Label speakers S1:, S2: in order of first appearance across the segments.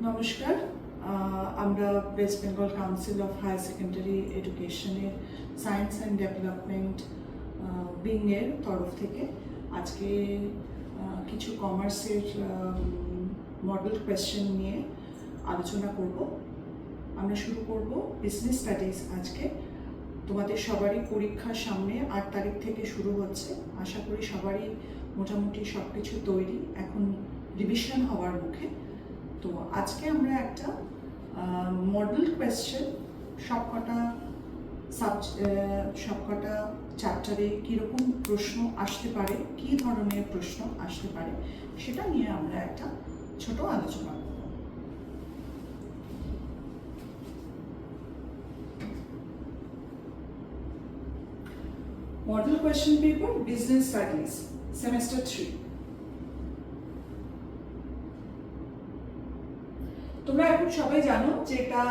S1: নমস্কার, আমরা West Bengal Council of Higher Secondary এডুকেশনের সায়েন্স অ্যান্ড ডেভেলপমেন্ট উইংয়ের তরফ থেকে আজকে কিছু কমার্সের মডেল কোয়েশ্চেন নিয়ে আলোচনা করব। আমরা শুরু করব বিজনেস স্টাডিজ। আজকে তোমাদের সবারই পরীক্ষার সামনে 8 তারিখ থেকে শুরু হচ্ছে। আশা করি সবারই মোটামুটি সব কিছু তৈরি, এখন রিভিশন হওয়ার মুখে। তো আজকে আমরা একটা মডেল কোয়েশ্চেন সবকটা চ্যাপ্টারে কীরকম প্রশ্ন আসতে পারে, কী ধরনের প্রশ্ন আসতে পারে, সেটা নিয়ে আমরা একটা ছোট আলোচনা করব। Model question paper, business studies, semester 3। তোমরা এখন সবাই জানো যে এটা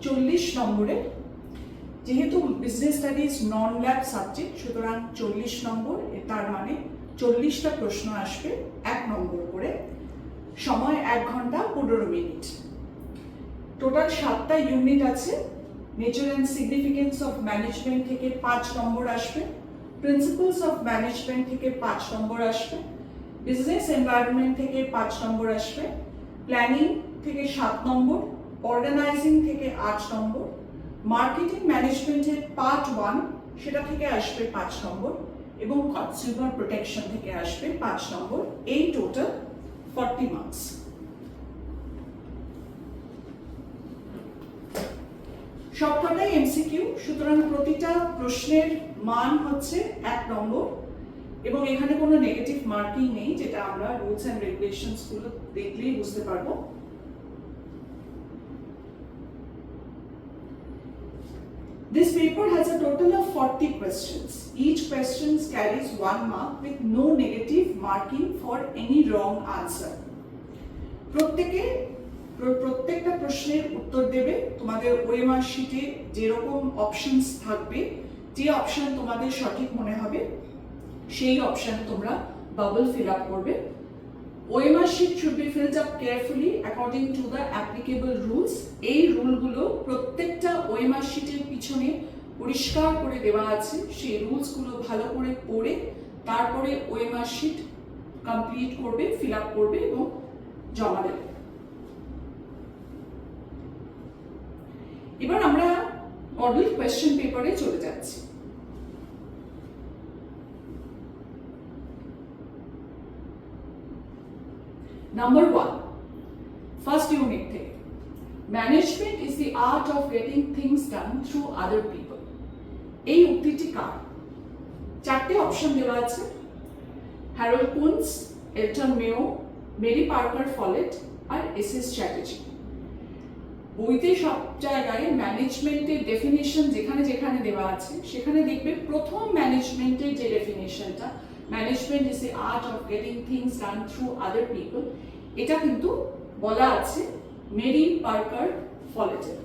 S1: 40 নম্বরের, যেহেতু বিজনেস স্টাডিজ নন ল্যাব সাবজেক্ট, সুতরাং 40 নম্বর। তার মানে 40টা প্রশ্ন আসবে 1 নম্বর করে। সময় 1 ঘন্টা 15 মিনিট। টোটাল 7টা ইউনিট আছে। Nature and significance of management থেকে 5 নম্বর আসবে, প্রিন্সিপালস অফ ম্যানেজমেন্ট থেকে 5 নম্বর আসবে, বিজনেস এনভায়রনমেন্ট থেকে 5 নম্বর আসবে, প্ল্যানিং থেকে 7 নম্বর, অর্গানাইজিং থেকে 8 নম্বর, মার্কেটিং ম্যানেজমেন্টের পার্ট 1 সেটা থেকে আসবে 5 নম্বর, এবং কনজিউমার প্রোটেকশন থেকে আসবে 5 নম্বর। এই টোটাল 40 মার্কস। সবকটাই এমসিকিউ, সুতরাং প্রতিটা প্রশ্নের মান হচ্ছে 1 নম্বর, এবং এখানে কোনো নেগেটিভ মার্কিং নেই, যেটা আমরা রুলস অ্যান্ড রেগুলেশনস গুলো দেখলেই বুঝতে পারবো। This paper has a total of 40 questions. Each question carries 1 mark with no negative marking for any wrong answer. প্রত্যেকটা প্রশ্নের উত্তর দেবে। তোমাদের ওএমআর শিটে যেরকম অপশনস থাকবে, যে অপশন তোমাদের সঠিক মনে হবে সেই অপশন তোমরা বাবল ফিল আপ করবে। OMR sheet should be filled up carefully according to the applicable rules. এই রুলগুলো প্রত্যেকটা OMR sheetএর পিছনে পরিষ্কার করে দেওয়া আছে। সেই রুলসগুলো ভালো করে পড়ে তারপরে OMR sheet কমপ্লিট করবে, ফিল আপ করবে এবং জমা দেবে। এবার আমরা মডেল কোয়েশ্চেন পেপারে চলে যাচ্ছি। Number 1, first unit থেকে, management is the art of getting things done through other people. এই উক্তিটি কার? 4টে অপশন দেওয়া আছে: হ্যারল্ড কুন্স, এলটন মেও, মেরি পার্কার ফলেট আর এস.এস. চ্যাটার্জি। বইতে সব জায়গায় ম্যানেজমেন্টের ডেফিনিশন যেখানে যেখানে দেওয়া আছে সেখানে দেখবে প্রথম ম্যানেজমেন্টের যে ডেফিনিশনটা, management is the art of getting things done through other people, এটা কিন্তু বলা আছে মেরি পার্কার ফলেটের।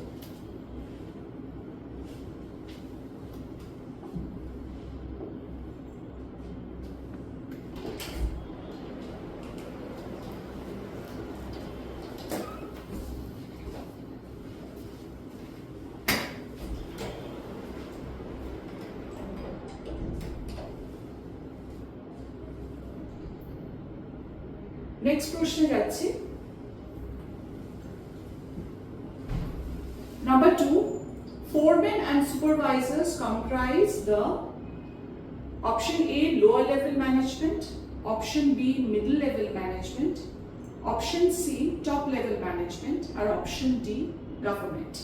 S1: নেক্সট প্রশ্নে যাচ্ছি। Number 2, foremen and supervisors comprise the option A, lower level management, option B, middle level management, option C, top level management, or option D, government.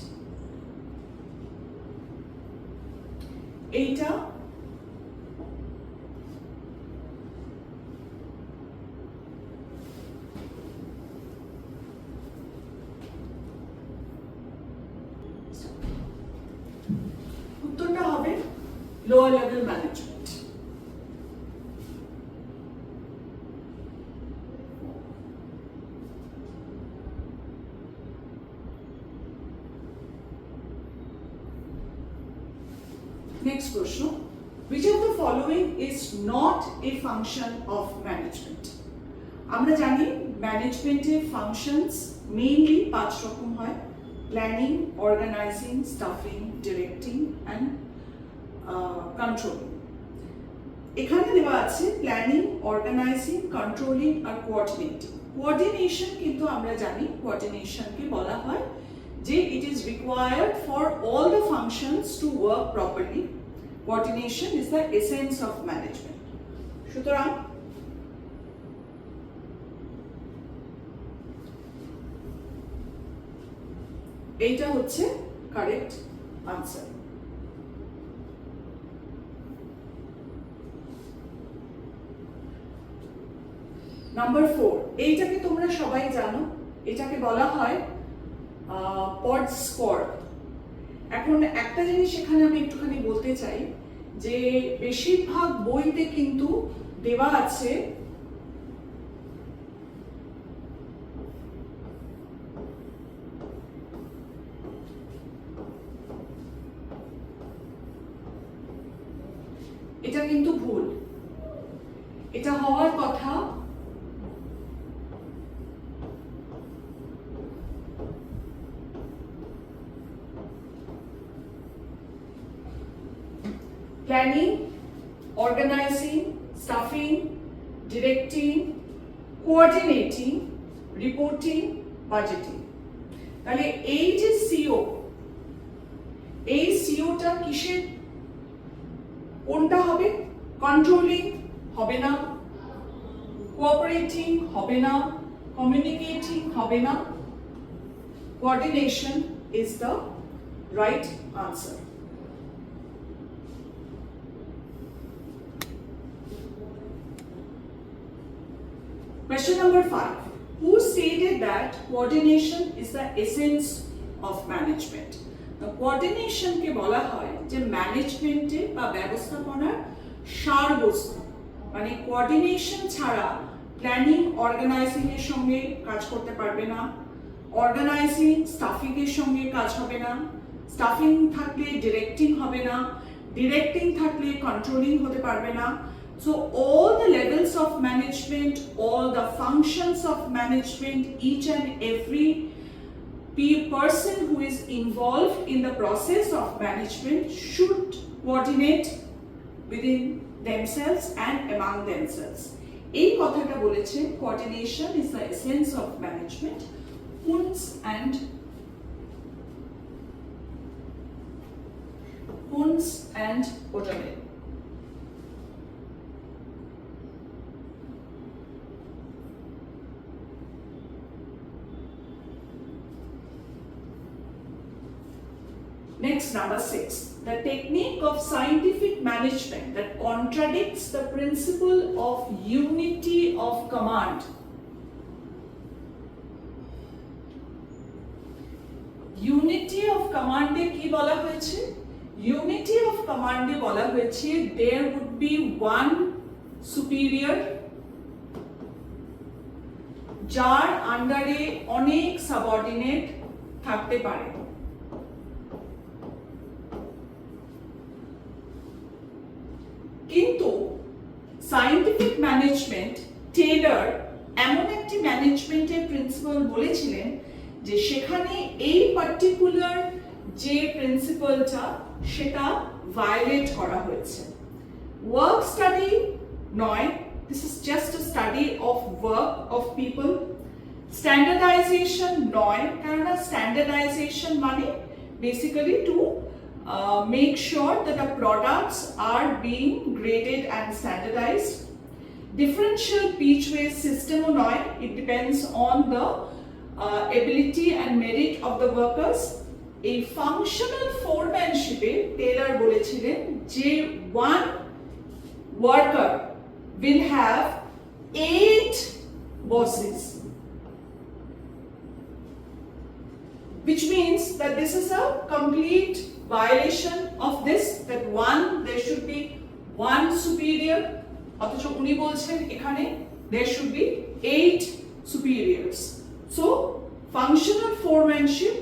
S1: এইটা উত্তরটা হবে lower level management. Next প্রশ্ন, which of the following is not a function of management? আমরা জানি ম্যানেজমেন্টের functions mainly 5 রকম হয়: planning, organising, staffing, directing and controlling. এখানে দেওয়া আছে প্ল্যানিং, অর্গানাইজিং, কন্ট্রোলিং আর কোঅর্ডিনেটিং। কোঅর্ডিনেশন কিন্তু আমরা জানি কোঅর্ডিনেশনকে বলা হয় যে it is required for all the functions to work properly. Coordination is the essence of management. সুতরাং এইটা হচ্ছে কারেক্ট আনসার। নাম্বার 4, এইটাকে তোমরা সবাই জানো, এটাকে বলা হয় পড স্কোর। এখন একটা জিনিস এখানে আমি একটুখানি বলতে চাই যে বেশিরভাগ বইতে কিন্তু দেওয়া আছে এটা কিন্তু ভুল। এটা হওয়ার কথা planning, organising, staffing, directing, coordinating, reporting, budgeting. তাহলে এই যে সিও, এই সিওটা কিসের, কোনটা হবে? কন্ট্রোলিং হবে না, কোঅপারেটিং হবে না, কমিউনিকেটিং হবে না। Coordination is the right answer. Question number 5. Who stated that coordination is the essence of management? Now, coordination কে বলা হয় যে ম্যানেজমেন্টে বা ব্যবস্থাপনার সারবস্তু। মানে কোঅর্ডিনেশন ছাড়া প্ল্যানিং অর্গানাইজিং এর সঙ্গে কাজ করতে পারবে না, অর্গানাইজিং স্টাফিং এর সঙ্গে কাজ হবে না, স্টাফিং থাকলে ডিরেক্টিং হবে না, ডিরেক্টিং থাকলে কন্ট্রোলিং হতে পারবে না। So all the levels of management, all the functions of management, each and every person who is involved in the process of management should coordinate within themselves and among themselves. এই কথাটা বলেছে coordination is the essence of management. Huns and Otamel. Next, number 6. The technique of scientific management that contradicts the principle of unity of command. Unity of command এ কি বলা হয়েছে? Unity of command এ বলা হয়েছে there would be one superior যার আন্ডারে অনেক subordinate থাকতে পারে। কিন্তু সায়েন্টিফিক ম্যানেজমেন্ট টেইলর এমন একটি ম্যানেজমেন্টের প্রিন্সিপাল বলেছিলেন যে সেখানে এই পার্টিকুলার যে প্রিন্সিপালটা সেটা ভায়োলেট করা হয়েছে। ওয়ার্ক স্টাডি নয়, this is just a study of work of people. Standardisation নয়, কেননা স্ট্যান্ডার্ডাইজেশন মানে basically to make sure that the products are being graded and standardized. Differential pitchway system or not, it depends on the ability and merit of the workers. A functional foremanship Taylor bolechilen je one worker will have 8 bosses, which means that this is a complete violation of this, that there should be one superior, অথচ উনি বলছেন এখানে there should be 8 superiors. So functional foremanship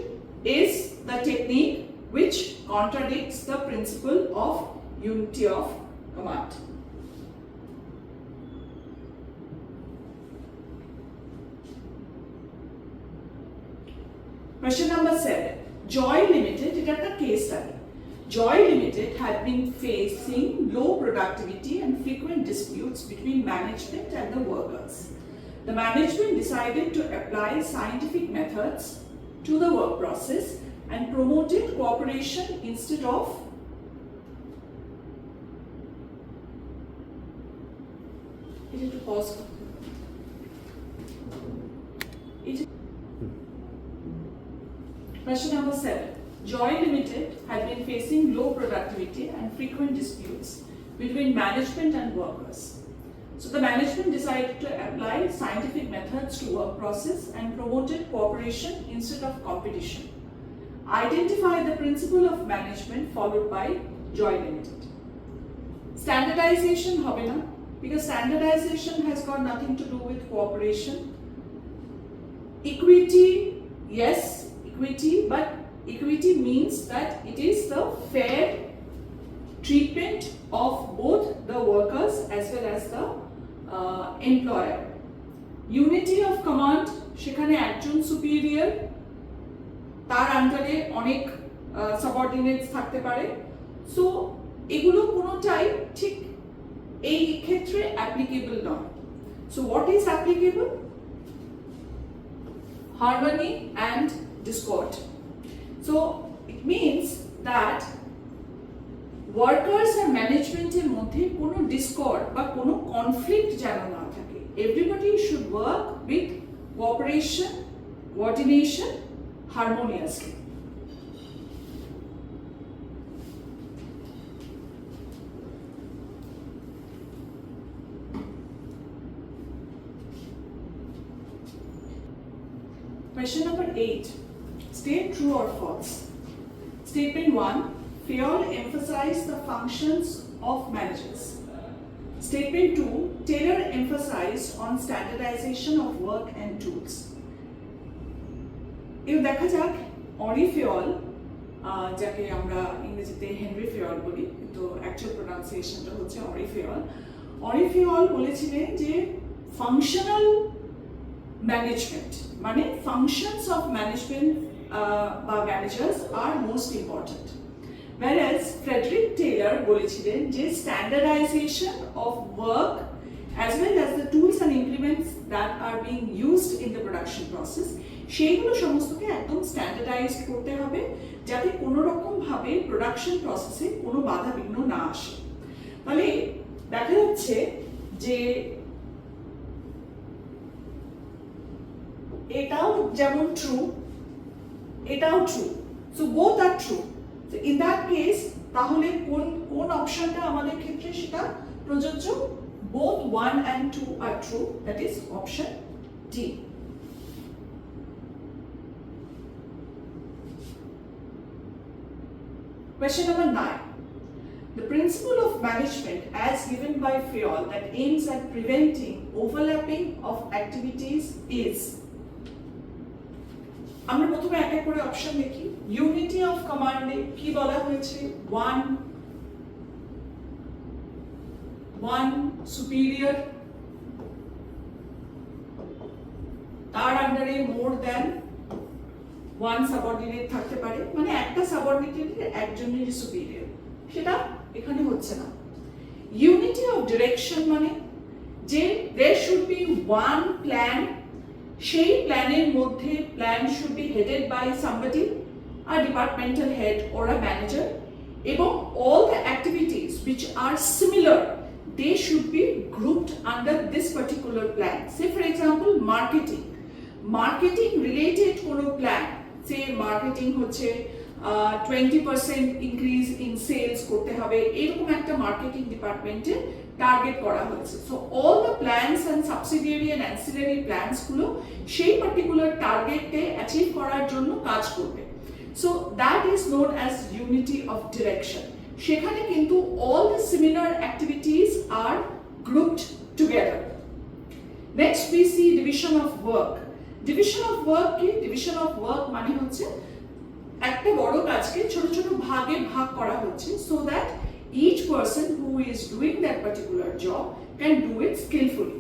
S1: is the technique which contradicts the principle of unity of command. Question number 7. Joy Limited, এটা একটা case study. Joy Limited had been facing low productivity and frequent disputes between management and the workers. The management decided to apply scientific methods to the work process and promoted cooperation instead of Question number 7. Joy Limited had been facing low productivity and frequent disputes between management and workers. So the management decided to apply scientific methods to work process and promoted cooperation instead of competition. Identify the principle of management followed by Joy Limited. Standardization hobe na, because standardization has got nothing to do with cooperation. Equity, yes, equity, but equity means that it is the fair treatment of both the workers as well as the employer. Unity of command, সেখানে একজন superior তার আন্ডারে অনেক সাবঅর্ডিনেটস থাকতে পারে, so এগুলো কোনোটাই ঠিক এই ক্ষেত্রে অ্যাপ্লিকেবল নয়। So what is applicable? Harmony and discord. So it means that workers and management এর মধ্যে কোনো discord বা কোনো conflict যেন না থাকে। Everybody should work with cooperation, coordination, harmoniously. Question number 8. State true or false. Statement 1. Fayol emphasized the functions of managers. Statement 2. Taylor emphasized on standardization of work and tools. এবার দেখা যাক Ori Fayol, যাকে আমরা ইংরেজিতে Henry Fayol বলি, কিন্তু actual প্রোনাউন্সিয়েশনটা হচ্ছে Ori Fayol. Ori Fayol বলেছিলেন যে ফাংশনাল ম্যানেজমেন্ট মানে functions of management বা managers are most important, whereas Frederick Taylor বলেছিলেন যে standardization of work as well as the tools and implements that are being used in the production process সেইগুলো সমস্তকে একদম standardised করতে হবে যাতে কোনো রকম ভাবে প্রোডাকশন প্রসেসে কোনো বাধা বিঘ্ন না আসে। তাহলে দেখা যাচ্ছে যে এটাও যেমন ট্রু, এটাও true, so both are true. So in that case তাহলে কোন অপশনটা আমাদের ক্ষেত্রে সেটা প্রযোজ্য? Both 1 and 2 are true, that is option D. Question number 9. The principle of management as given by Fayol that aims at preventing overlapping of activities is, আমরা প্রথমে এক এক করে অপশন দেখি। ইউনিটি অফ কমান্ডে কি বলা হয়েছে? ওয়ান সুপিরিয়র, তার আন্ডারে মোর দ্যান ওয়ান সাবঅর্ডিনেট থাকতে পারে, মানে একটা সাবঅর্ডিনেটের একজনের সুপিরিয়র, সেটা এখানে হচ্ছে না। ইউনিটি অফ ডিরেকশন মানে যে there should be one plan, সেই প্ল্যানের মধ্যে plan should be headed by somebody, a departmental head or a manager, এবং all the activities which are similar they should be grouped under this particular plan. Say for example marketing related কোনো plan, say marketing হচ্ছে 20% increase in sales করতে হবে, এরকম একটা marketing ডিপার্টমেন্টে target করা হয়েছে। So all the plans and subsidiary and ancillary plans গুলো সেই পার্টিকুলার টার্গেটকে অ্যাচিভ করার জন্য কাজ করবে। So that is known as unity of direction. সেখানে কিন্তু all the similar activities are grouped together. Next we see division of work. Division of work কি? ডিভিশন অফ ওয়ার্ক মানে হচ্ছে একটা বড় কাজকে ছোট ছোট ভাগে ভাগ করা হচ্ছে so that each person who is doing that particular job can do it skillfully.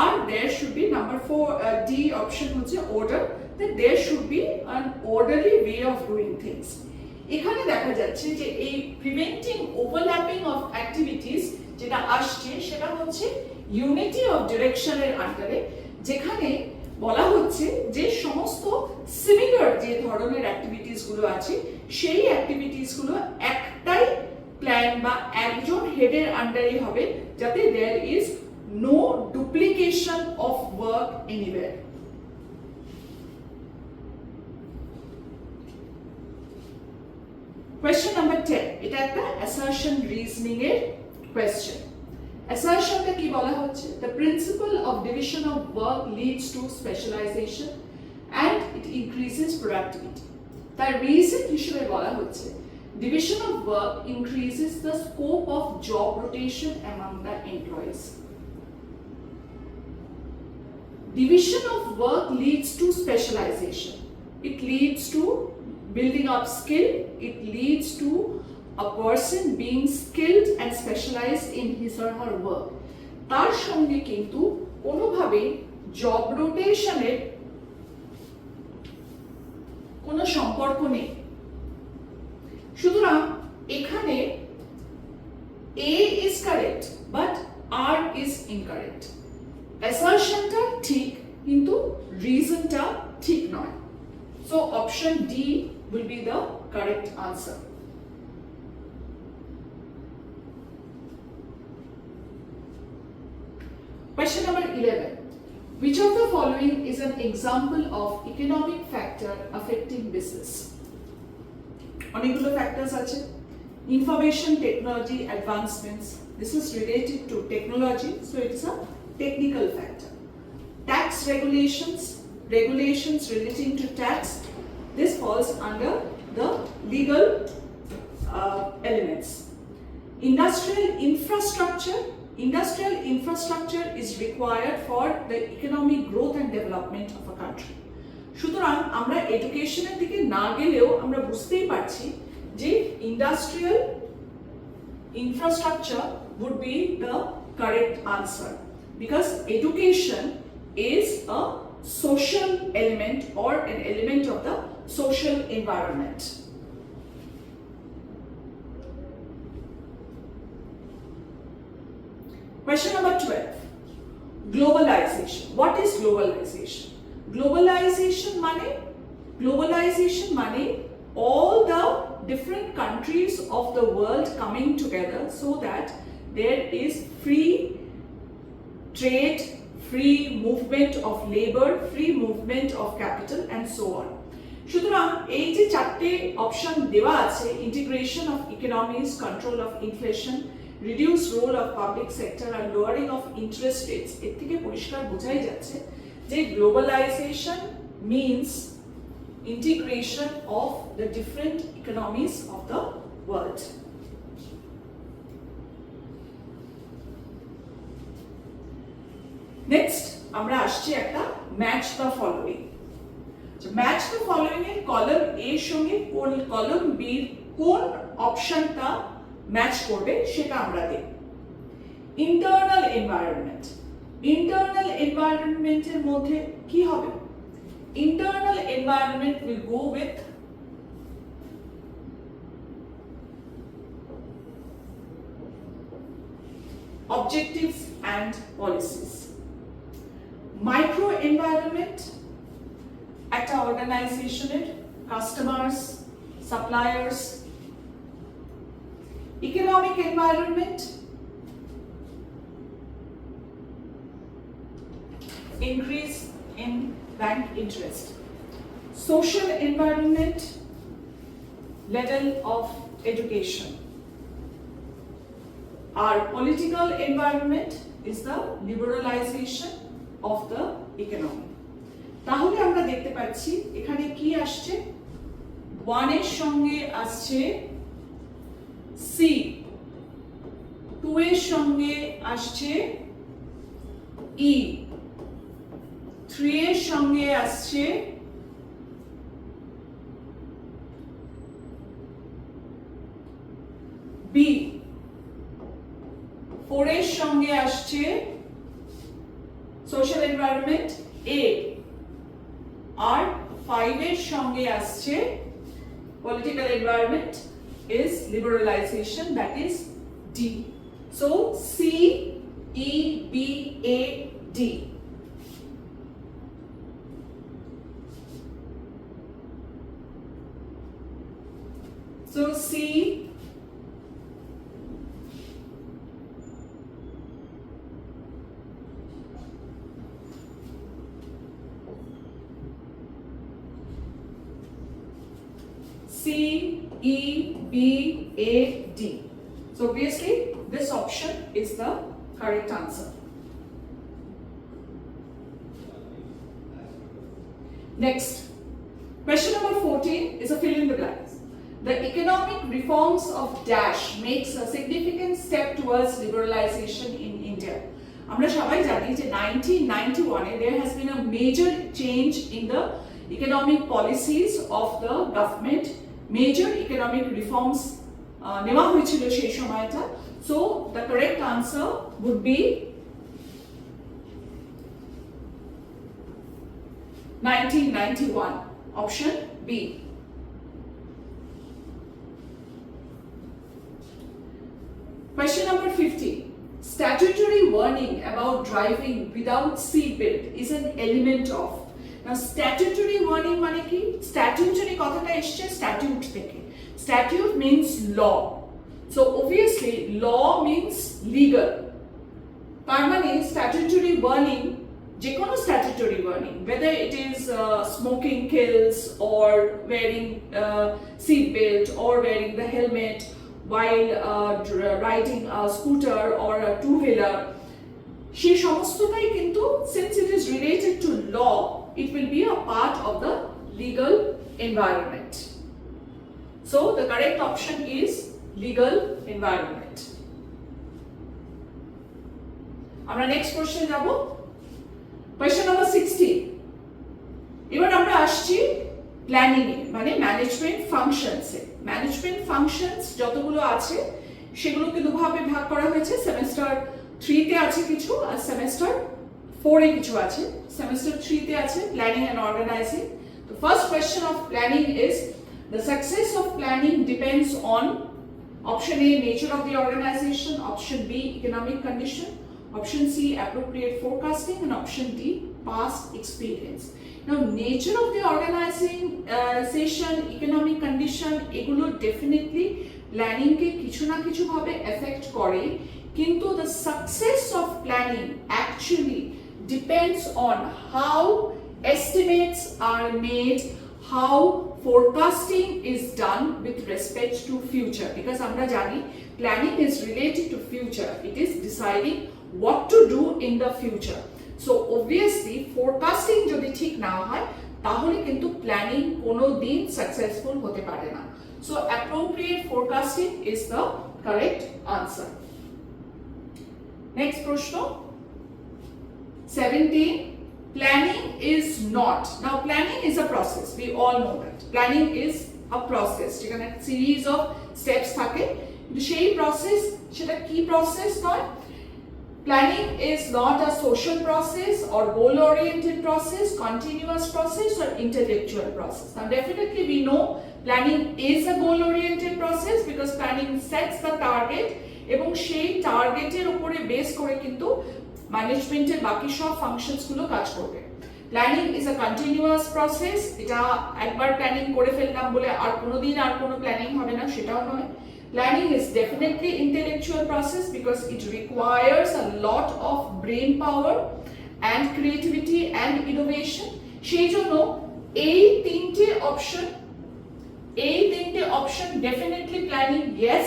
S1: R there should be number 4 D option হচ্ছে order, that there should be an orderly way of doing things. এখানে দেখা যাচ্ছে যে এই preventing overlapping of activities যেটা আসছে সেটা হচ্ছে ইউনিটি অফ ডিরেকশনের আন্ডারে, যেখানে বলা হচ্ছে যে সমস্ত সিমিলার যে ধরনের অ্যাক্টিভিটিস গুলো আছে সেই অ্যাক্টিভিটিস গুলো একটাই প্ল্যান বা একজন হেডের আন্ডারে হবে, যাতে there is no duplication of work anywhere. Question number 10, এটা একটা assertion reasoning এর question. Assertionটা কি বলা হচ্ছে? The principle of division of work leads to specialization and it increases productivity. তার reason হিসেবে বলা হচ্ছে division of work increases the scope of job rotation among the employees. Division of work leads to specialization. It leads to building up skill, it leads to a person being skilled and specialized in his or her work. তার সঙ্গে কিন্তু কোনোভাবে job রোটেশনের কোনো সম্পর্ক নেই। সুতরাং এখানে A is correct but R is incorrect. Assertionটা ঠিক কিন্তু reasonটা ঠিক নয়। So option D will be the correct answer. Question number 11. Which of the following is an example of economic factor affecting business? অনেকগুলো factors আছে. Information technology advancements. This is related to technology, so it's a technical factor. Tax regulations relating to tax. This falls under the legal elements. Industrial infrastructure is required for the economic growth and development of a country. সুতরাং আমরা এডুকেশনের দিকে না গেলেও আমরা বুঝতেই পারছি যে industrial infrastructure would be the correct answer, because education is a social element or an element of the social environment. Question number 12. Globalization. What is globalization? Globalization money all the different countries of the world coming together so that there is free trade, free movement of labor, free movement of capital and so on. সুতরাং এই যে চারটে option দেওয়া আছে, integration of economies, control of inflation, reduce role of public sector আর lowering of interest rates, এর থেকে পরিষ্কার বোঝাই যাচ্ছে যে globalization means integration of the different economies of the world. Next, আমরা আসছি একটা match the following. Match the following এর কলাম A এর সঙ্গে কলাম B এর কোন অপশনটা ম্যাচ করবে সেটা আমরা দেখব। ইন্টারনাল এনভায়রনমেন্টের মধ্যে কি হবে? Internal environment will go with objectives and policies. Micro environment একটা অর্গানাইজেশনের customers, suppliers. Economic environment increase in bank interest. Social environment, level of education. Our political environment is the liberalization of the economy. তাহলে আমরা দেখতে পাচ্ছি এখানে কি আসছে, 1 এর সঙ্গে আসছে C, 2 এর সঙ্গে আসছে E, 3 এর সঙ্গে আসছে B, 4 এর সঙ্গে আসছে সোশ্যাল এনভায়রনমেন্ট এ, আর 5 এর সঙ্গে আসছে political environment is liberalization, that is D. So C E B A D. So C C E B A D. So obviously this option is the correct answer. Next, question number 14 is a fill in the blanks. The economic reforms of Dash makes a significant step towards liberalization in India. আমরা সবাই জানি যে 1991 there has been a major change in the economic policies of the government. Major economic reforms নেওয়া হয়েছিল সেই সময়টা. So the correct answer would be 1991, option B. Question number 50. Statutory warning about driving without seat belt is an element of. Now statutory warning মানে কি? Statutory কথাটা এসছে statute থেকে. Statute means law. So obviously law means legal. তার মানে statutory warning, যে কোনো statutory warning, whether it is smoking kills or wearing seat belt or wearing the helmet while riding a scooter or a two-wheeler, সেই সমস্তটাই কিন্তু since it is related to law, it will be a part of the legal environment. So the correct option is legal environment. আমরা next question যাব. Question number 60. এবার আমরা আসছি planning এ, মানে management functions এ. Management functions যতগুলো আছে সেগুলোকে দুভাবে ভাগ করা হয়েছে. সেমেস্টার 3 তে আছে কিছু আর সেমেস্টার 4 এ কিছু আছে. সেমেস্টার 3 তে আছে planning and organizing. The first question of planning is the success of planning depends on option A, nature of the organization, option B, economic condition, option C, appropriate forecasting, and option D, past experience. Now nature of the organization, economic condition, এগুলো definitely planning কে কিছু না কিছু ভাবে affect করে, কিন্তু the success of planning actually depends on how estimates are made, how forecasting is done with respect to future. Because আমরা জানি planning is related to future. It is deciding what to do in the future. So obviously forecasting যদি ঠিক না হয় তাহলে কিন্তু planning কোনো দিন সাকসেসফুল হতে পারে না. So appropriate forecasting is the correct answer. Next প্রশ্ন 17. Planning is not. Now planning is a process. We all know that. Planning is a process. যেখানে series of steps থাকে. কিন্তু সেই প্রসেস সেটা কি প্রসেস নয়. Planning is not a social process or goal-oriented process, continuous process or intellectual process. Now definitely we know planning is a goal-oriented process because planning sets the target এবং সেই টার্গেটের উপরে বেস করে কিন্তু ম্যানেজমেন্টের বাকি সব ফাংশনস গুলো কাজ করবে. Planning is a continuous process. এটা একবার প্ল্যানিং করে ফেললাম বলে আর কোনোদিন আর কোনো প্ল্যানিং হবে না সেটাও নয়. Planning is definitely intellectual process because it requires a lot of brain power and creativity and innovation. সেই জন্য এই তিনটে option definitely planning yes.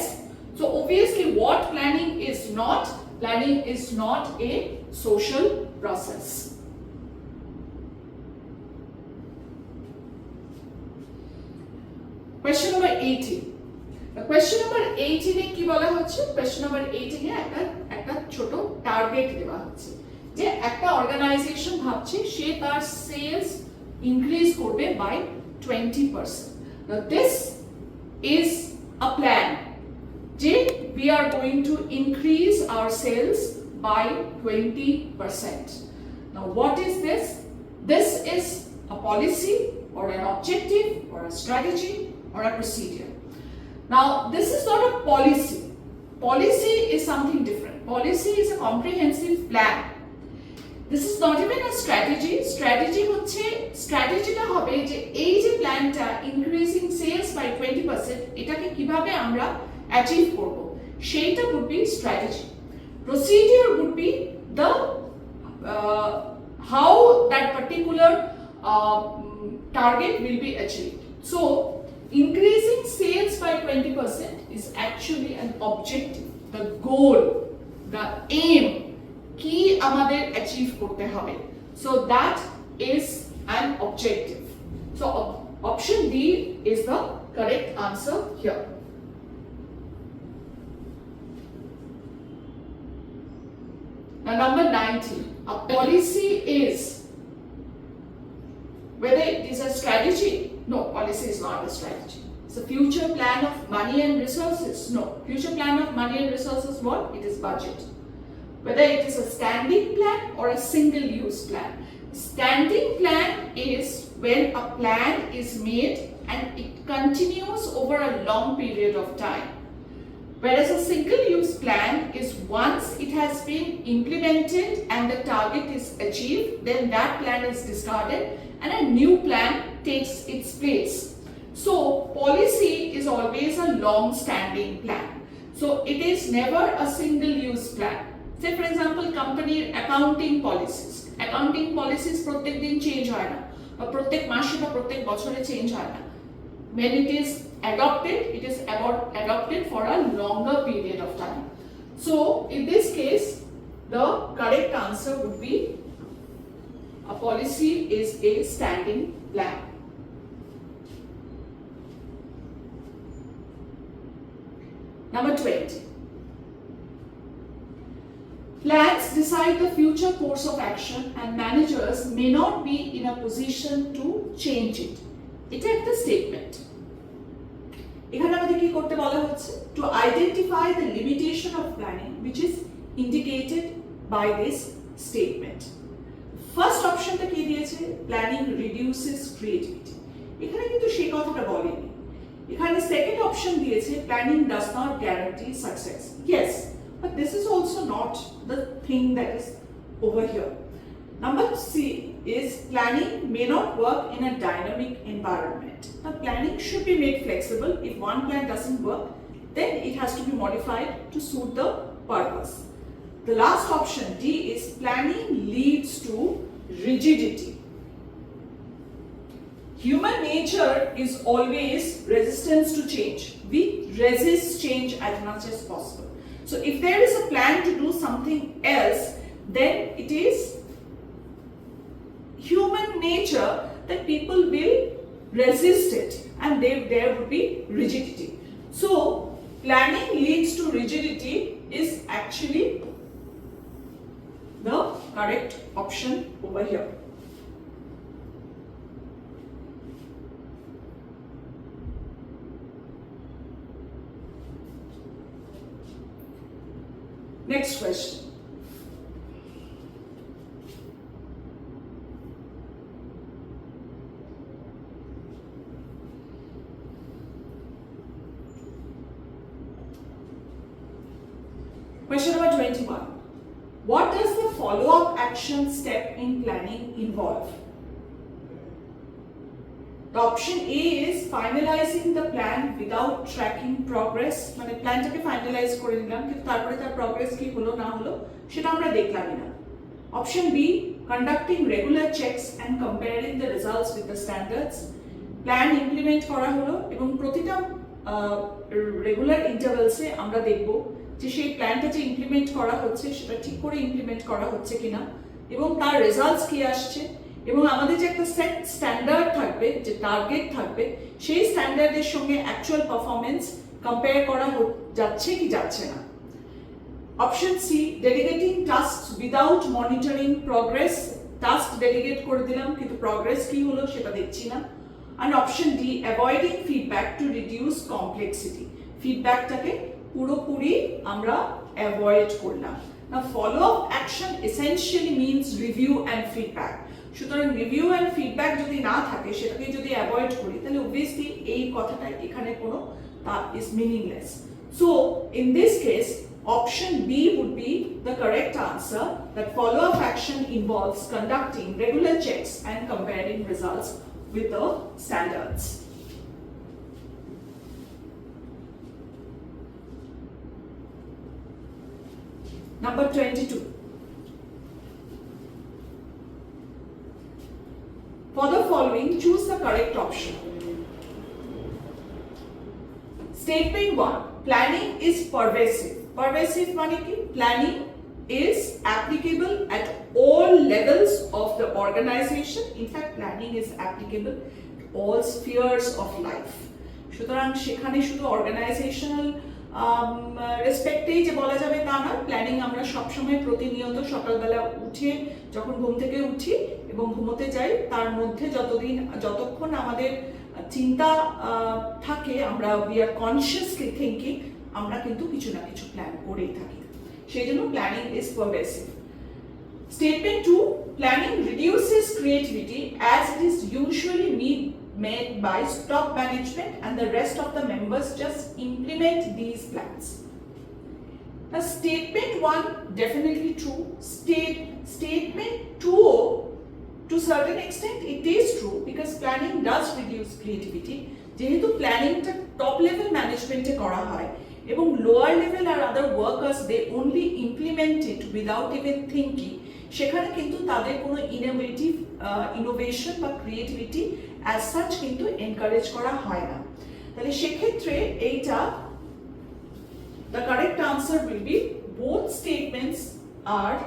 S1: So obviously what planning is not? Planning is not a social process. Question number 18. Question number 18 এ কি বলা হচ্ছে? Question number 18 এ একটা ছোট target দেওয়া হচ্ছে যে একটা অর্গানাইজেশন ভাবছে সে তার সেলস ইনক্রিজ করবে by 20%. Now this is a plan যে we are going to increase our sales by 20%. Now what is this? This is a policy or an objective or a strategy or a procedure. Now this is not a policy. Policy is something different. Policy is a comprehensive plan. This is not even a strategy. Strategy হচ্ছে স্ট্র্যাটেজিটা হবে যে এই যে প্ল্যানটা increasing sales by 20% এটাকে কিভাবে আমরা achieve করব সেইটা would be strategy. Procedure would be the how that particular target will be achieved. So increasing sales by 20% is actually an objective, the goal, the aim কি আমাদের অ্যাচিভ করতে হবে so that is an objective. So option D is the correct answer here. Now number 19, a policy is whether it is a strategy. No, policy is not a strategy. It's a future plan of money and resources. No, future plan of money and resources what? It is budget. Whether it is a standing plan or a single-use plan. Standing plan is when a plan is made and it continues over a long period of time. Whereas a single-use plan is once it has been implemented and the target is achieved, then that plan is discarded and a new plan takes its place. So policy is always a long-standing plan. So it is never a single-use plan. Say for example, company accounting policies প্রত্যেক দিন change হয় না বা প্রত্যেক মাসে বা প্রত্যেক বছরে চেঞ্জ হয় না. When it is adopted for a longer period of time. So in this case, the correct answer would be a policy is a standing plan. Number 20. Plans decide the future course of action and managers may not be in a position to change it. এটা একটা statement. এখানে আমাদের কি করতে বলা হচ্ছে? To identify the limitation of planning which is indicated by this statement. First optionটা কি দিয়েছে? Planning reduces creativity. এখানে কিন্তু সেই কথাটা বলেনি. এখানে second option দিয়েছে planning does not guarantee success. Yes. But this is also not the thing that is over here. Number C is planning may not work in a dynamic environment. Now planning should be made flexible. If one plan doesn't work, then it has to be modified to suit the purpose. The last option D is planning leads to rigidity. Human nature is always resistance to change. We resist change as much as possible. So if there is a plan to do something else, then it is human nature that people will resist it and there would be rigidity. So planning leads to rigidity is actually the correct option over here. Next question. Question number 21. What does the follow-up action step in planning involve? The option A is finalizing the plan without tracking progress. মানে প্ল্যানটাকে finalise করে নিলাম কিন্তু তারপরে তার progress কি হলো না হলো সেটা আমরা দেখলামই না. Option B, conducting regular checks and comparing the results with the standards. Plan implement করা হলো এবং প্রতিটা রেগুলার ইন্টারভ্যালসে আমরা দেখব যে সেই প্ল্যানটা যে ইমপ্লিমেন্ট করা হচ্ছে সেটা ঠিক করে ইমপ্লিমেন্ট করা হচ্ছে কিনা এবং তার রেজাল্টস কি আসছে এবং আমাদের যে একটা সেট স্ট্যান্ডার্ড থাকবে, যে টার্গেট থাকবে, সেই স্ট্যান্ডার্ডের সঙ্গে অ্যাকচুয়াল পারফরমেন্স কম্পেয়ার করা যাচ্ছে কি যাচ্ছে না. Option C, delegating tasks without monitoring progress. Task delegate করে দিলাম কিন্তু প্রগ্রেস কি হলো সেটা দেখছি না. And option D, avoiding feedback to reduce complexity. ফিডব্যাকটাকে পুরোপুরি আমরা অ্যাভয়েড করলাম. Now follow-up action essentially means review and feedback. সুতরাং রিভিউ অ্যান্ড ফিডব্যাক যদি না থাকে, সেটাকে যদি অ্যাভয়েড করি, তাহলে অবভিয়াসলি এই কথাটা এখানে কোনো is meaningless. So in this case, option B would be the correct answer, that follow-up action involves conducting regular checks and comparing results with the standards. Number 22. For the following, choose the correct option. Statement 1. Planning is pervasive. Pervasive means ki planning is applicable at all levels of the organization. In fact, planning is applicable to all spheres of life. সুতরাং সেখানে শুধু organizational রেসপেক্টেই যে বলা যাবে তা না, planning আমরা সবসময় প্রতিনিয়ত সকালবেলা উঠে যখন ঘুম থেকে উঠি এবং ঘুমোতে যাই তার মধ্যে যতক্ষণ আমাদের চিন্তা থাকে, আমরা উই আর কনসিয়াসলি থিঙ্কিং, আমরা কিন্তু কিছু না কিছু প্ল্যান করেই থাকি। সেই জন্য planning is পারভেসিভ। Statement 2. Planning reduces creativity as it is usually made by top management and the rest of the members just implement these plans. Now statement 1 definitely true. Statement 2 to certain extent it is true because planning does reduce creativity. যেহেতু প্ল্যানিংটা top level মেনেজমেন্টে করা হয় এবং lower level আর other workers they only implement it without even thinking, সেখানে কিন্তু তাদের কোনো ইনোভেশন বা ক্রিয়েটিভিটি অ্যাজ সাচ কিন্তু এনকারেজ করা হয় না। তাহলে সেক্ষেত্রে এইটা the correct answer will be both statements are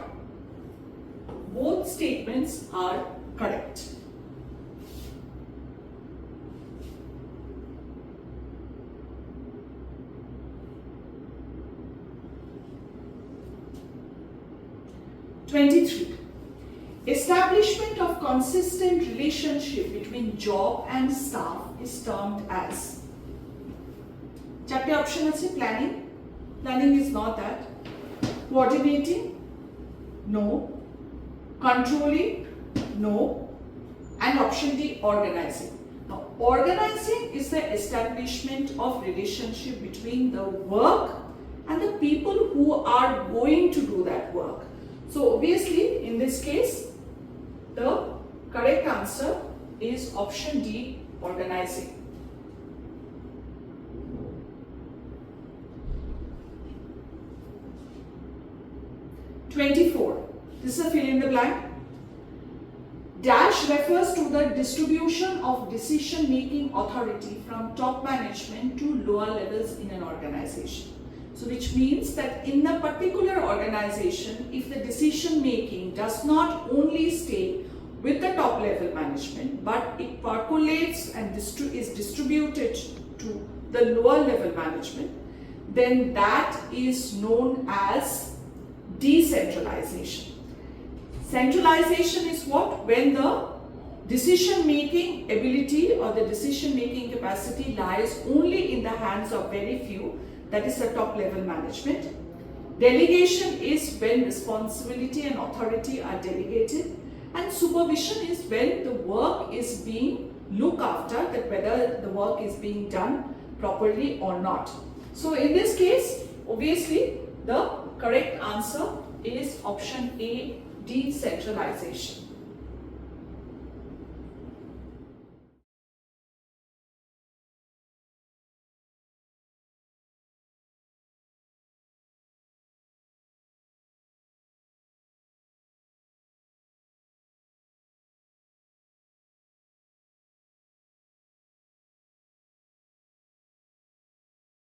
S1: correct. Establishment of consistent relationship between job and staff is termed as. Chapter option is planning. Planning is not that. Coordinating? No. Controlling? No. And option D, organizing. Now, organizing is the establishment of relationship between the work and the people who are going to do that work. So obviously, in this case, the correct answer is option D, organizing. 24. This is a fill in the blank. Dash refers to the distribution of decision-making authority from top management to lower levels in an organization. So which means that in a particular organization, if the decision-making does not only stay with the top level management, but it percolates and is distributed to the lower level management, then that is known as decentralization. Centralization is what? When the decision-making ability or the decision-making capacity lies only in the hands of very few, that is the top level management. Delegation is when responsibility and authority are delegated, and supervision is when the work is being looked after, that whether the work is being done properly or not. So in this case, obviously the correct answer is option A, decentralization.